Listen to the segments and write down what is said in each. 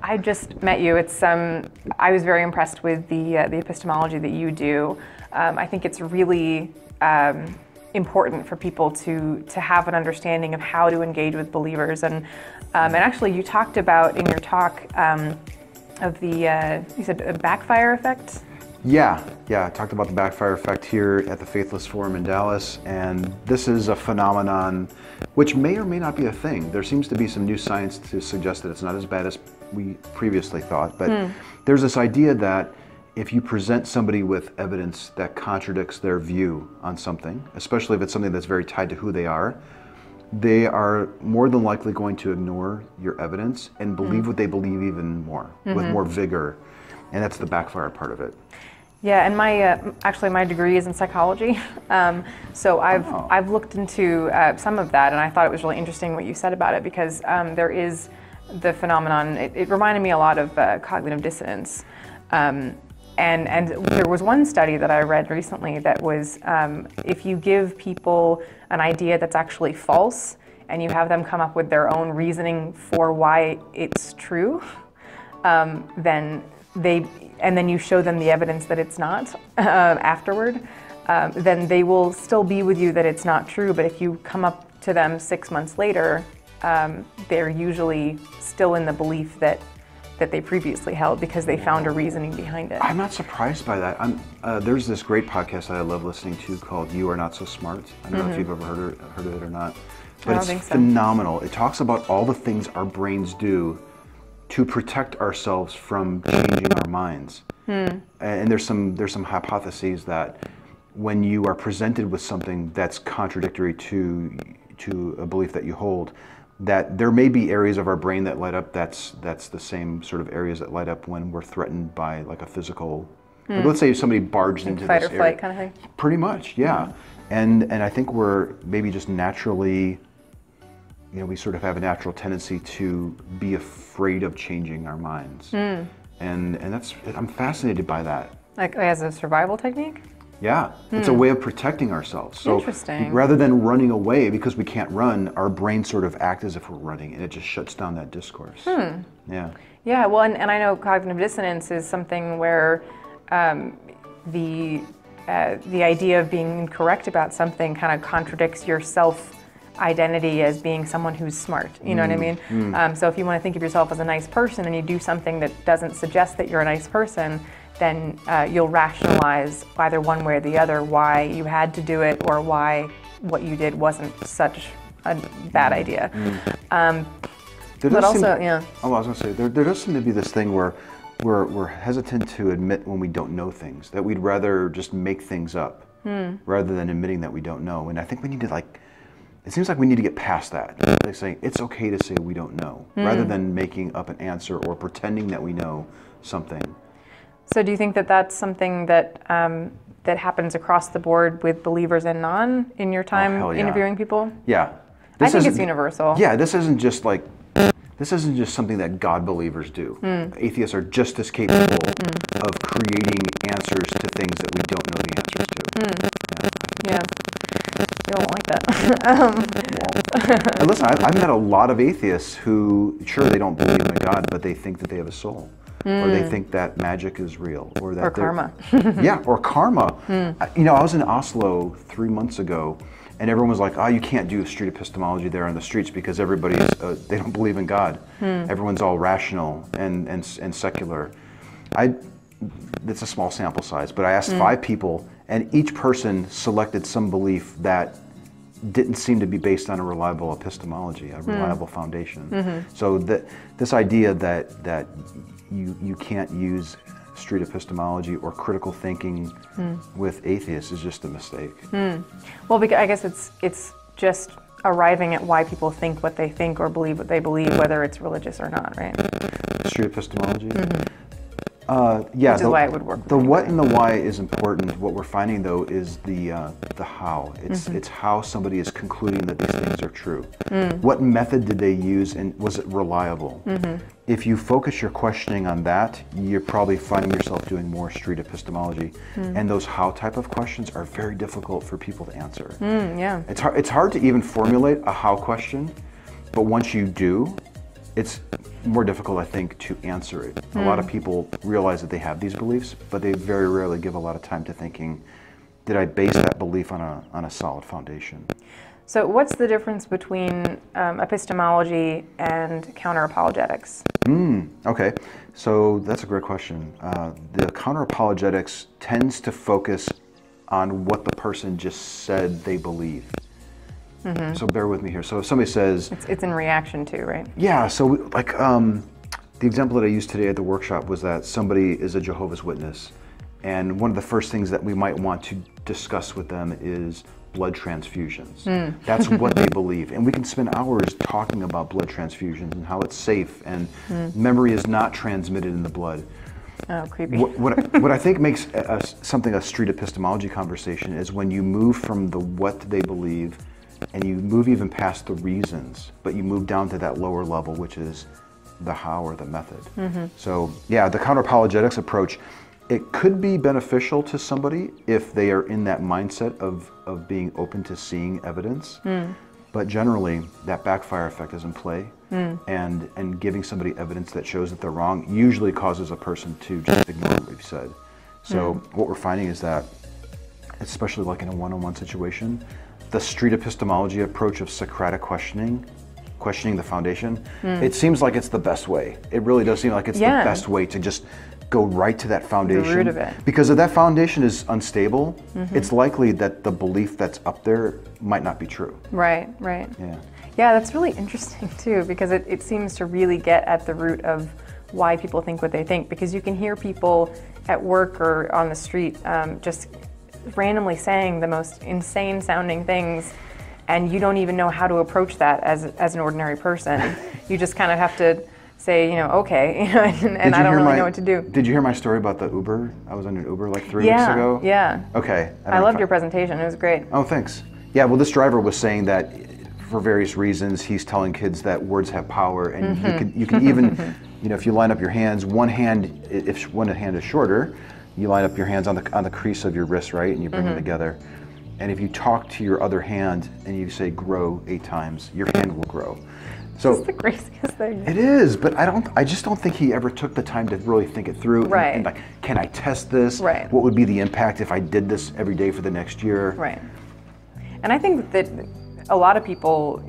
I just met you. I was very impressed with the epistemology that you do. I think it's really important for people to have an understanding of how to engage with believers. And actually, you talked about in your talk of the you said a backfire effect. Yeah, I talked about the backfire effect here at the Faithless Forum in Dallas, and this is a phenomenon which may or may not be a thing. There seems to be some new science to suggest that it's not as bad as we previously thought, but there's this idea that if you present somebody with evidence that contradicts their view on something, especially if it's something that's very tied to who they are more than likely going to ignore your evidence and believe what they believe even more, with more vigor, and that's the backfire part of it. Yeah, and my degree is in psychology, so I've looked into some of that, and I thought it was really interesting what you said about it, because there is the phenomenon. It reminded me a lot of cognitive dissonance, and there was one study that I read recently that was if you give people an idea that's actually false, and you have them come up with their own reasoning for why it's true, then you show them the evidence that it's not afterward, then they will still be with you that it's not true. But if you come up to them 6 months later, they're usually still in the belief that they previously held, because they found a reasoning behind it. I'm not surprised by that. There's this great podcast that I love listening to called You Are Not So Smart. I don't know if you've ever heard of it or not, but it's phenomenal. It talks about all the things our brains do to protect ourselves from changing our minds. And there's some hypotheses that when you are presented with something that's contradictory to a belief that you hold, that there may be areas of our brain that light up. That's the same sort of areas that light up when we're threatened by like a physical. Like let's say somebody barged into fight this or flight area. kind of thing. Pretty much, yeah. And I think we're maybe just naturally, we sort of have a natural tendency to be afraid of changing our minds. And I'm fascinated by that. Like as a survival technique? Yeah, it's a way of protecting ourselves. So interesting. Rather than running away because we can't run, our brains sort of act as if we're running, and it just shuts down that discourse. Yeah. Yeah, well, and I know cognitive dissonance is something where the idea of being incorrect about something kind of contradicts your self-identity as being someone who's smart. You know what I mean? So if you want to think of yourself as a nice person and you do something that doesn't suggest that you're a nice person, then you'll rationalize either one way or the other why you had to do it, or why what you did wasn't such a bad idea. But also, yeah. Oh, I was going to say, there does seem to be this thing where we're hesitant to admit when we don't know things, that we'd rather just make things up rather than admitting that we don't know. And I think we need to it seems like we need to get past that. Like saying it's okay to say we don't know, rather than making up an answer or pretending that we know something. So do you think that that's something that that happens across the board with believers and non in your time interviewing people? Yeah. I think it's universal. Yeah, this isn't just something that God believers do. Atheists are just as capable of creating answers to things that we don't know the answers to. Yeah. You don't like that. And listen, I've met a lot of atheists who, sure, they don't believe in a God, but they think that they have a soul. Or they think that magic is real, or that karma. Yeah, or karma. I was in Oslo 3 months ago, and everyone was like, "Oh, you can't do street epistemology there on the streets because everybody's they don't believe in God. Everyone's all rational and secular." It's a small sample size, but I asked 5 people, and each person selected some belief that didn't seem to be based on a reliable epistemology, a reliable foundation. So this idea that you can't use street epistemology or critical thinking with atheists is just a mistake. Well, because I guess it's just arriving at why people think what they think or believe what they believe, whether it's religious or not, right? Street epistemology? Yeah, which is why it would work. The what and the why is important. What we're finding though is the how. It's how somebody is concluding that these things are true. What method did they use, and was it reliable? If you focus your questioning on that, you're probably finding yourself doing more street epistemology. And those how type of questions are very difficult for people to answer. Yeah. It's hard to even formulate a how question, but once you do, it's more difficult, I think, to answer it. A lot of people realize that they have these beliefs, but they very rarely give a lot of time to thinking, did I base that belief on a solid foundation? So what's the difference between epistemology and counter-apologetics? Okay, so that's a great question. The counter-apologetics tends to focus on what the person just said they believe. So bear with me here. So if somebody says... It's in reaction to, right? Yeah, so like the example that I used today at the workshop was that somebody is a Jehovah's Witness, and one of the first things that we might want to discuss with them is blood transfusions. That's what they believe, and we can spend hours talking about blood transfusions and how it's safe, and memory is not transmitted in the blood. Oh, creepy. What I think makes something a street epistemology conversation is when you move from the what they believe and you move even past the reasons, but you move down to that lower level, which is the how or the method. So yeah, the counter-apologetics approach, it could be beneficial to somebody if they are in that mindset of being open to seeing evidence, but generally that backfire effect is in play, and giving somebody evidence that shows that they're wrong usually causes a person to just ignore what we've said. So what we're finding is that, especially like in a one-on-one situation, the street epistemology approach of Socratic questioning the foundation, it seems like it's the best way. It really does seem like it's the best way to just go right to that foundation. The root of it. Because if that foundation is unstable, it's likely that the belief that's up there might not be true. Right. Yeah. Yeah, that's really interesting too, because it seems to really get at the root of why people think what they think, because you can hear people at work or on the street just randomly saying the most insane sounding things, and you don't even know how to approach that as an ordinary person. You just kind of have to say, okay, and I don't really know what to do. Did you hear my story about the Uber? I was on an Uber like 3 weeks ago. Yeah. Okay. I loved your presentation. It was great. Oh, thanks. Yeah, well, this driver was saying that for various reasons, he's telling kids that words have power, and you can even, if you line up your hands, if one hand is shorter, you line up your hands on the crease of your wrist, right, and you bring them together. And if you talk to your other hand and you say grow 8 times, your hand will grow. So it's the craziest thing. It is, but I just don't think he ever took the time to really think it through. Right. And like, can I test this? Right. What would be the impact if I did this every day for the next year? Right. And I think that a lot of people,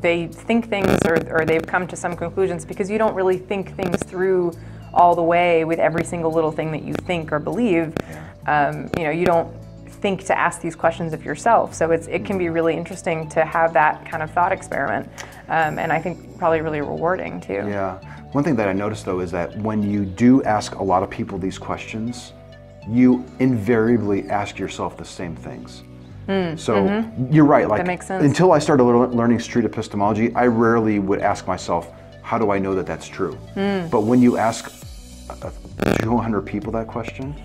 they think things or they've come to some conclusions because you don't really think things through all the way with every single little thing that you think or believe. Yeah. You don't think to ask these questions of yourself. So it can be really interesting to have that kind of thought experiment. And I think probably really rewarding too. Yeah. One thing that I noticed though is that when you do ask a lot of people these questions, you invariably ask yourself the same things. So you're right. Like, that makes sense. Until I started learning street epistemology, I rarely would ask myself, how do I know that that's true? But when you ask 200 people that question,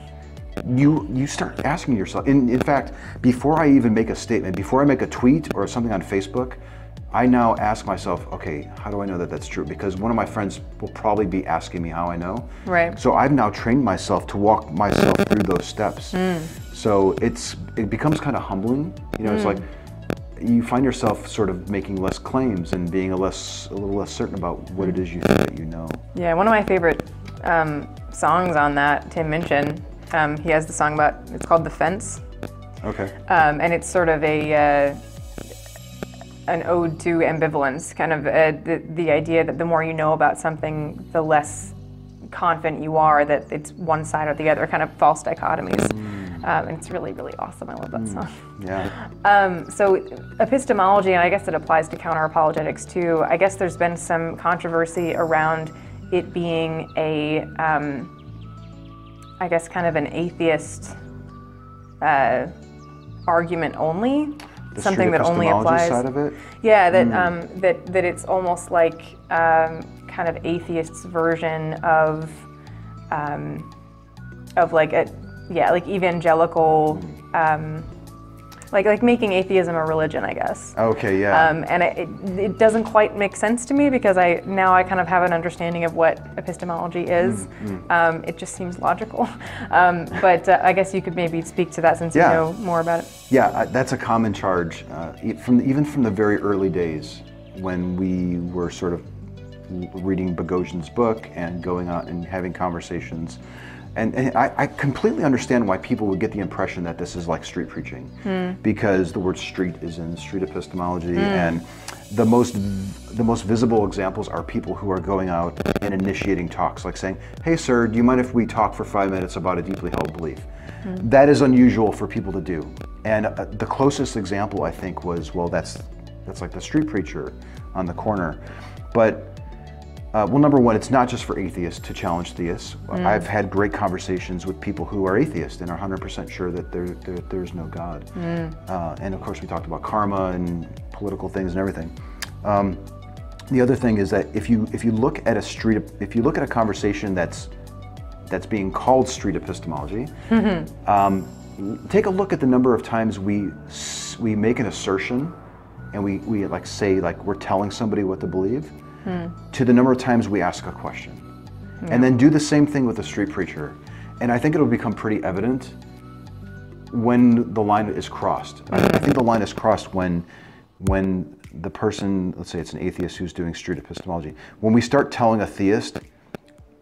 you start asking yourself. In fact, before I even make a statement, before I make a tweet or something on Facebook, I now ask myself, okay, how do I know that that's true? Because one of my friends will probably be asking me how I know. Right. So I've now trained myself to walk myself through those steps. So it becomes kind of humbling. It's like you find yourself sort of making less claims and being a little less certain about what it is you think that you know. Yeah, one of my favorite songs on that, Tim Minchin, he has the song it's called The Fence. Okay. And it's sort of an ode to ambivalence, kind of the idea that the more you know about something, the less confident you are that it's one side or the other, kind of false dichotomies. And it's really, really awesome. I love that song. Yeah. So epistemology, and I guess it applies to counter-apologetics too, I guess there's been some controversy around it being I guess kind of an atheist argument only. The something that only applies. Side of it? Yeah, that it's almost like kind of atheists' version of of like like evangelical, like making atheism a religion, I guess. Okay, yeah. And it doesn't quite make sense to me because now I kind of have an understanding of what epistemology is. It just seems logical. But I guess you could maybe speak to that since you know more about it. Yeah, that's a common charge, even from the very early days when we were sort of reading Boghossian's book and going out and having conversations. And I completely understand why people would get the impression that this is like street preaching, because the word street is in street epistemology, and the most visible examples are people who are going out and initiating talks, like saying, "Hey, sir, do you mind if we talk for 5 minutes about a deeply held belief?" That is unusual for people to do, and the closest example I think was, well, that's like the street preacher on the corner, but. Well, number one, it's not just for atheists to challenge theists. I've had great conversations with people who are atheists and are 100% sure that there's no God. And of course, we talked about karma and political things and everything. The other thing is that if you look at a conversation that's being called street epistemology, take a look at the number of times we make an assertion and we like say like we're telling somebody what to believe. To the number of times we ask a question. And then do the same thing with a street preacher. And I think it'll become pretty evident when the line is crossed. I think the line is crossed when the person, let's say it's an atheist who's doing street epistemology, when we start telling a theist,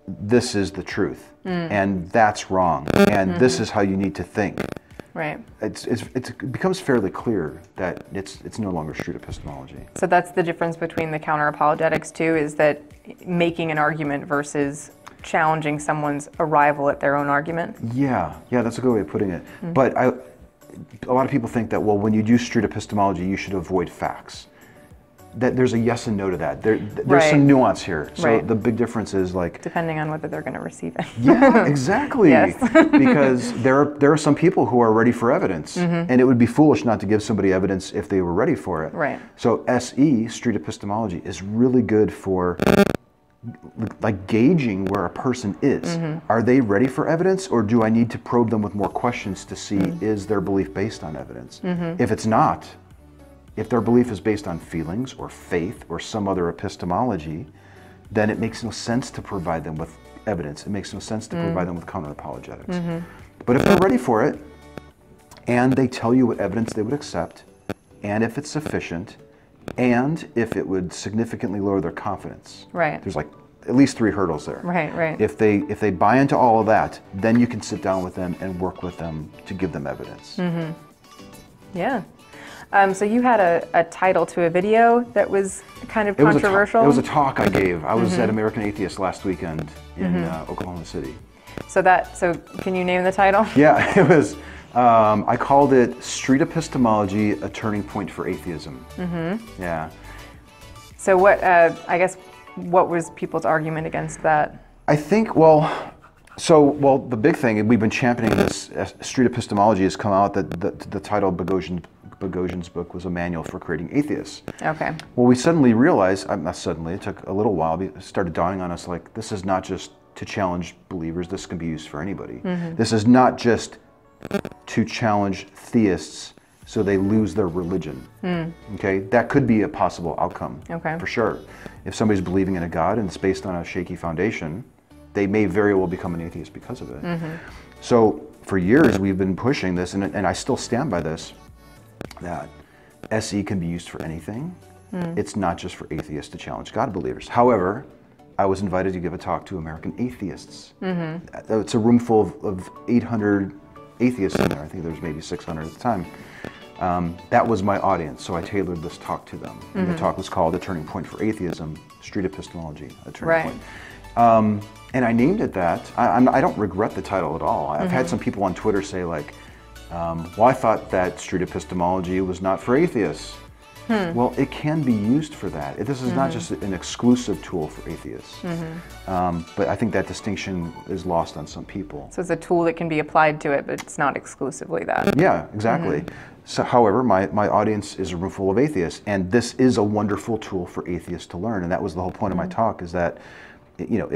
this is the truth, and that's wrong, and this is how you need to think. Right. It becomes fairly clear that it's no longer street epistemology. So that's the difference between the counter-apologetics too, is that making an argument versus challenging someone's arrival at their own argument? Yeah, that's a good way of putting it. But a lot of people think that, well, when you do street epistemology, you should avoid facts. That there's a yes and no to that. There's some nuance here. So the big difference is like... depending on whether they're going to receive it. Yeah, exactly. Yes. Because there are some people who are ready for evidence, and it would be foolish not to give somebody evidence if they were ready for it. Right. So SE, street epistemology, is really good for like gauging where a person is. Are they ready for evidence, or do I need to probe them with more questions to see is their belief based on evidence? If it's not, if their belief is based on feelings or faith or some other epistemology, then it makes no sense to provide them with evidence. It makes no sense to provide them with counter-apologetics. But if they're ready for it, and they tell you what evidence they would accept, and if it's sufficient, and if it would significantly lower their confidence. Right. There's like at least 3 hurdles there. Right. If they buy into all of that, then you can sit down with them and work with them to give them evidence. Yeah. So you had a title to a video that was kind of controversial? It was a talk I gave. I was at American Atheist last weekend in Oklahoma City. So can you name the title? Yeah, it was, I called it Street Epistemology, a Turning Point for Atheism. Yeah. So what was people's argument against that? I think, the big thing, and we've been championing this, Street Epistemology has come out, that the title of Boghossian's book was a manual for creating atheists. Okay. Well, we suddenly realized, not suddenly, it took a little while, it started dawning on us like, this is not just to challenge believers, this can be used for anybody. This is not just to challenge theists so they lose their religion. Okay, that could be a possible outcome, for sure. If somebody's believing in a God and it's based on a shaky foundation, they may very well become an atheist because of it. So for years we've been pushing this, and I still stand by this, that SE can be used for anything. It's not just for atheists to challenge God believers. However, I was invited to give a talk to American atheists. It's a room full of 800 atheists in there. I think there was maybe 600 at the time. That was my audience, so I tailored this talk to them. And the talk was called A Turning Point for Atheism, Street Epistemology, a Turning Point. And I named it that. I don't regret the title at all. I've had some people on Twitter say like, well, I thought that street epistemology was not for atheists. Well, it can be used for that. This is not just an exclusive tool for atheists. But I think that distinction is lost on some people. So it's a tool that can be applied to it, but it's not exclusively that. Yeah, exactly. So, however, my audience is a room full of atheists, and this is a wonderful tool for atheists to learn. And that was the whole point of my talk, is that, you know,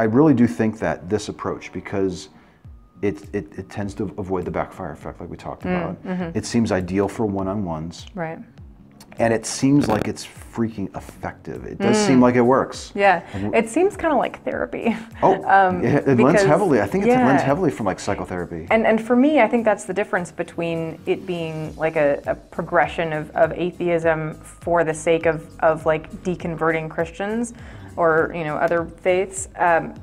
I really do think that this approach, because it tends to avoid the backfire effect like we talked about. It seems ideal for one-on-ones. Right. And it seems like it's freaking effective. It does seem like it works. Yeah, it seems kind of like therapy. Oh, it lends heavily. I think it lends heavily from like psychotherapy. And for me, I think that's the difference between it being like a progression of atheism for the sake of like deconverting Christians or, you know, other faiths.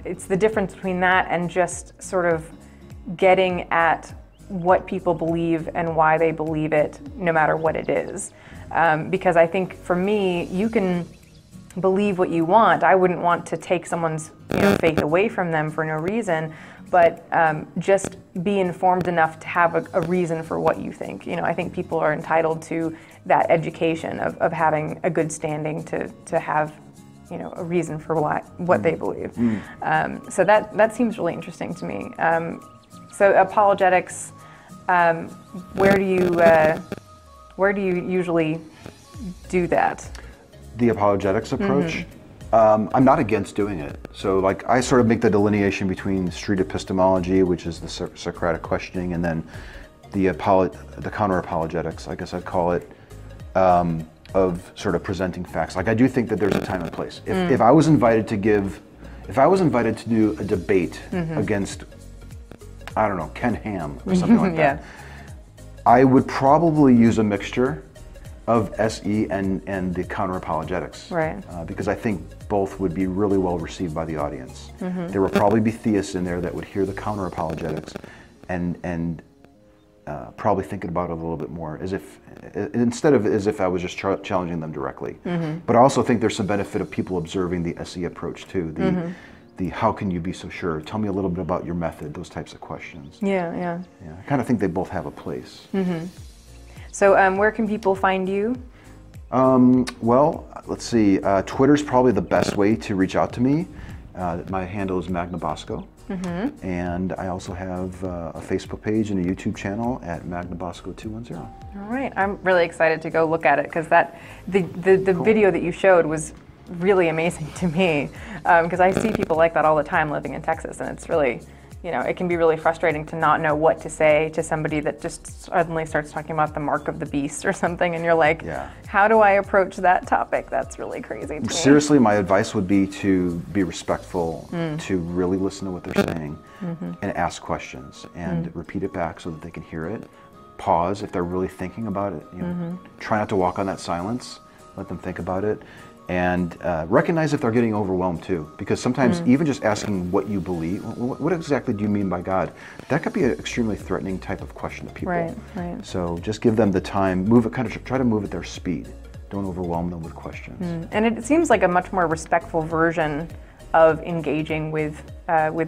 It's the difference between that and just sort of getting at what people believe and why they believe it, no matter what it is. Because I think for me, you can believe what you want. I wouldn't want to take someone's faith away from them for no reason, but just be informed enough to have a reason for what you think. You know, I think people are entitled to that education of having a good standing to have, you know, a reason for what they believe. So that seems really interesting to me. So apologetics, where do you usually do that? The apologetics approach? I'm not against doing it. So like I sort of make the delineation between street epistemology, which is the Socratic questioning, and then the counter-apologetics, I guess I'd call it, of sort of presenting facts. Like I do think that there's a time and place. If I was invited to do a debate against, I don't know, Ken Ham or something like that, I would probably use a mixture of SE and the counter-apologetics. Right. Because I think both would be really well received by the audience. There would probably be theists in there that would hear the counter-apologetics and probably thinking about it a little bit more, instead of as if I was just challenging them directly. But I also think there's some benefit of people observing the SE approach too. The how can you be so sure? Tell me a little bit about your method, those types of questions. Yeah. I kind of think they both have a place. So where can people find you? Well, let's see. Twitter's probably the best way to reach out to me. My handle is Magnabosco. And I also have a Facebook page and a YouTube channel at Magnabosco 210. All right, I'm really excited to go look at it because the video that you showed was really amazing to me because I see people like that all the time living in Texas, and it's really, you know, it can be really frustrating to not know what to say to somebody that just suddenly starts talking about the mark of the beast or something, and you're like, how do I approach that topic? That's really crazy to me. Seriously, my advice would be to be respectful, to really listen to what they're saying, and ask questions, and repeat it back so that they can hear it. Pause if they're really thinking about it. You know, try not to walk on that silence. Let them think about it. And recognize if they're getting overwhelmed too, because sometimes even just asking what you believe, what exactly do you mean by God, that could be an extremely threatening type of question to people. Right. So just give them the time, try to move at their speed. Don't overwhelm them with questions. And it seems like a much more respectful version of engaging with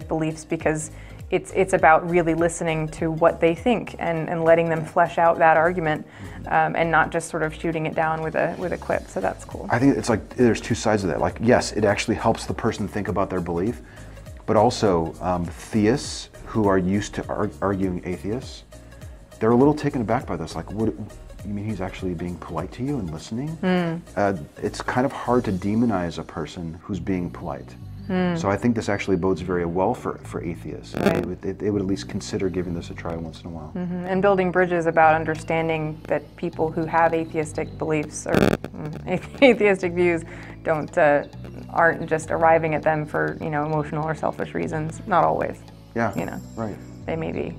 beliefs, because it's about really listening to what they think and letting them flesh out that argument, and not just sort of shooting it down with a quip. So that's cool. I think it's like there's two sides of that. Like, yes, it actually helps the person think about their belief, but also theists who are used to arguing atheists, they're a little taken aback by this. Like, what, you mean he's actually being polite to you and listening? It's kind of hard to demonize a person who's being polite. So I think this actually bodes very well for atheists. Right. They would at least consider giving this a try once in a while. And building bridges about understanding that people who have atheistic beliefs or atheistic views aren't just arriving at them for, you know, emotional or selfish reasons. Not always. Yeah. You know. Right. They may be.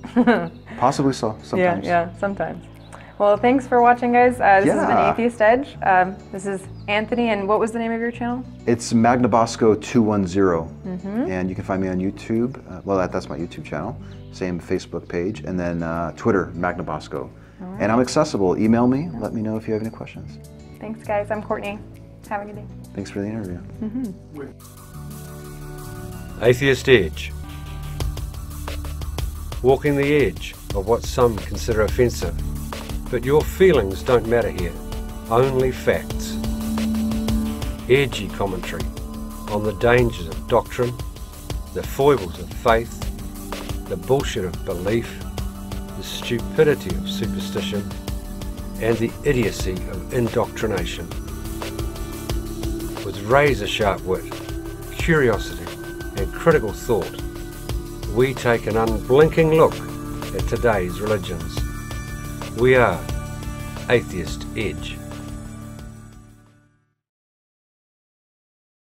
Possibly so. Sometimes. Yeah. Sometimes. Well, thanks for watching, guys. This has been Atheist Edge. This is Anthony, and what was the name of your channel? It's Magnabosco 210, and you can find me on YouTube. Well, that's my YouTube channel. Same Facebook page, and then Twitter, Magnabosco. Right. And I'm accessible. Email me. Let me know if you have any questions. Thanks, guys. I'm Courtney. Have a good day. Thanks for the interview. Atheist Edge. Walking the edge of what some consider offensive. But your feelings don't matter here, only facts. Edgy commentary on the dangers of doctrine, the foibles of faith, the bullshit of belief, the stupidity of superstition, and the idiocy of indoctrination. With razor-sharp wit, curiosity, and critical thought, we take an unblinking look at today's religions. We are Atheist Edge.